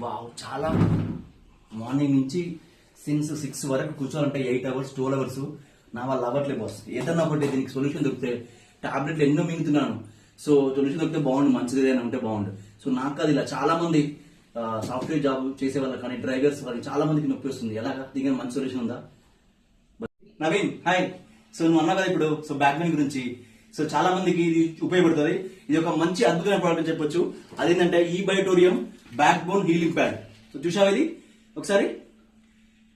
Wow, చాలా morning నుంచి since 6 వరకు కూర్చోవాలంటే 8 అవర్స్ 12 అవర్స్ నా వల్ల అవ్వట్లే బాస్. ఏదన్నా ఒకటి దీనికి సొల్యూషన్ దొరికితే, టాబ్లెట్లు ఎన్నో మింగుతున్నాను. సో సొల్యూషన్ దొరికితే బాగుండు, మంచిది ఏదైనా ఉంటే బాగుండు. సో నాకు అది ఇలా చాలా మంది సాఫ్ట్వేర్ జాబ్ చేసే వాళ్ళకి కానీ డ్రైవర్స్ కానీ చాలా మందికి నొప్పి వస్తుంది. ఎలాగా దీనికి మంచి సొల్యూషన్ ఉందా? నవీన్ హాయ్. సో నువ్వు అన్నా కదా ఇప్పుడు సో బ్యాక్ పెయిన్ గురించి. సో చాలా మందికి ఇది ఉపయోగపడుతుంది. ఇది ఒక మంచి అద్భుతమైన ప్రోడక్ట్ అని చెప్పొచ్చు. అదేంటంటే ఈ బయోటోరియం back bone healing pad. So చూసావు ఇది ఒకసారి,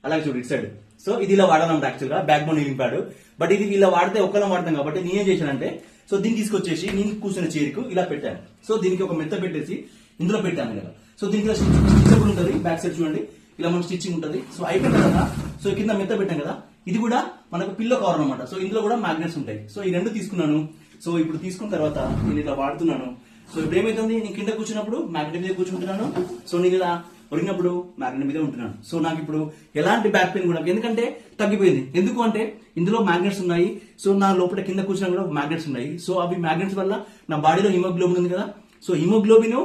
అలాగే చూడు ఇటు సైడ్. సో ఇది ఇలా వాడాలంట యాక్చువల్ గా back bone healing pad. But ఇది ఇలా వాడితే ఒక్కలా వాడతాం కాబట్టి నేనేం చేశానంటే, సో దీన్ని తీసుకొచ్చేసి నేను కూర్చున్న చైర్కు ఇలా పెట్టాను. సో దీనికి ఒక మెత్త పెట్టేసి ఇందులో పెట్టాను ఇలా. సో దీనికి స్టిచ్చింగ్ ఉంటుంది, బ్యాక్ సైడ్ చూడండి ఇలా మన స్టిచ్చింగ్ ఉంటుంది. సో అయిపోయింది కదా. సో కింద మెత్త పెట్టాం కదా, ఇది కూడా మనకు పిల్లో కవర్ అనమాట. సో ఇందులో కూడా మ్యాగ్నెట్స్ ఉంటాయి. సో ఈ రెండు తీసుకున్నాను. సో ఇప్పుడు తీసుకున్న తర్వాత నేను ఇలా వాడుతున్నాను. సో ఇప్పుడు ఏమైతుంది, నేను కింద కూర్చున్నప్పుడు మ్యాగ్నెట్ మీద కూర్చుంటున్నాను. సో నేను ఇలా ఒరిగినప్పుడు మ్యాగ్నెట్ మీద ఉంటున్నాను. సో నాకు ఇప్పుడు ఎలాంటి బ్యాక్ పెయిన్ కూడా ఎందుకంటే తగ్గిపోయింది. ఎందుకు అంటే ఇందులో మ్యాగ్నెట్స్ ఉన్నాయి. సో నా లోపల కింద కూర్చున్నా కూడా మ్యాగ్నెట్స్ ఉన్నాయి. సో అవి మ్యాగ్నెట్స్ వల్ల నా బాడీలో హిమోగ్లోబిన్ ఉంది కదా. సో హిమోగ్లోబిన్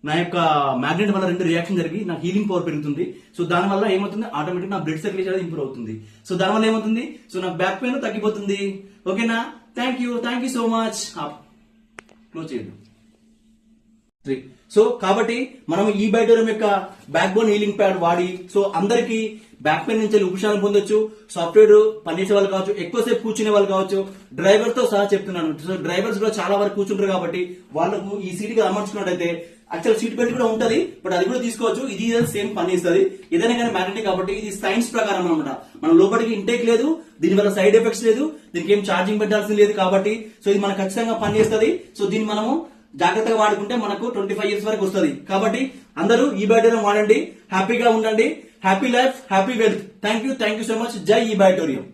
నా యొక్క మ్యాగ్నెట్ వల్ల రెండు రియాక్షన్ జరిగి నా హీలింగ్ పవర్ పెరుగుతుంది. సో దాని వల్ల ఏమవుతుంది, ఆటోమేటిక్ నా బ్లడ్ సర్క్యులేషన్ అనేది ఇంప్రూవ్ అవుతుంది. సో దాని వల్ల ఏమవుతుంది, సో నా బ్యాక్ పెయిన్ తగ్గిపోతుంది. ఓకేనా? Thank you so much. Close చేయండి. సో కాబట్టి మనం ఈ బయోటోరియం యొక్క బ్యాక్ బోన్ హీలింగ్ ప్యాడ్ వాడి సో అందరికి బ్యాక్ పెయిన్ నుంచి ఉపశమనం పొందొచ్చు. సాఫ్ట్వేర్ పనిచేసే వాళ్ళు కావచ్చు, ఎక్కువసేపు కూర్చునే వాళ్ళు కావచ్చు, డ్రైవర్ తో సహా చెప్తున్నాను. సో డ్రైవర్స్ కూడా చాలా వరకు కూర్చుంటారు కాబట్టి వాళ్ళకు ఈ సీట్ గా అమర్చుకున్నట్టయితే యాక్చువల్ సీట్ బెల్ట్ కూడా ఉంటది, బట్ అది కూడా తీసుకోవచ్చు. ఇది సేమ్ పని ఇస్తుంది. ఏదైనా కానీ మ్యాగ్నెటిక్ కాబట్టి ఇది సైన్స్ ప్రకారం అనమాట. మనం లోపలికి ఇంటేక్ లేదు, దీని వల్ల సైడ్ ఎఫెక్ట్స్ లేదు, దీనికి ఏం ఛార్జింగ్ పెట్టాల్సింది లేదు కాబట్టి సో ఇది మనకు ఖచ్చితంగా పని చేస్తుంది. సో దీన్ని మనము జాగ్రత్తగా వాడుకుంటే మనకు 25 ఇయర్స్ వరకు వస్తుంది. కాబట్టి అందరూ ఈ బయోటోరియం వాడండి, హ్యాపీగా ఉండండి. Happy life, happy wealth. Thank you so much. జై ఈ బయోటోరియం.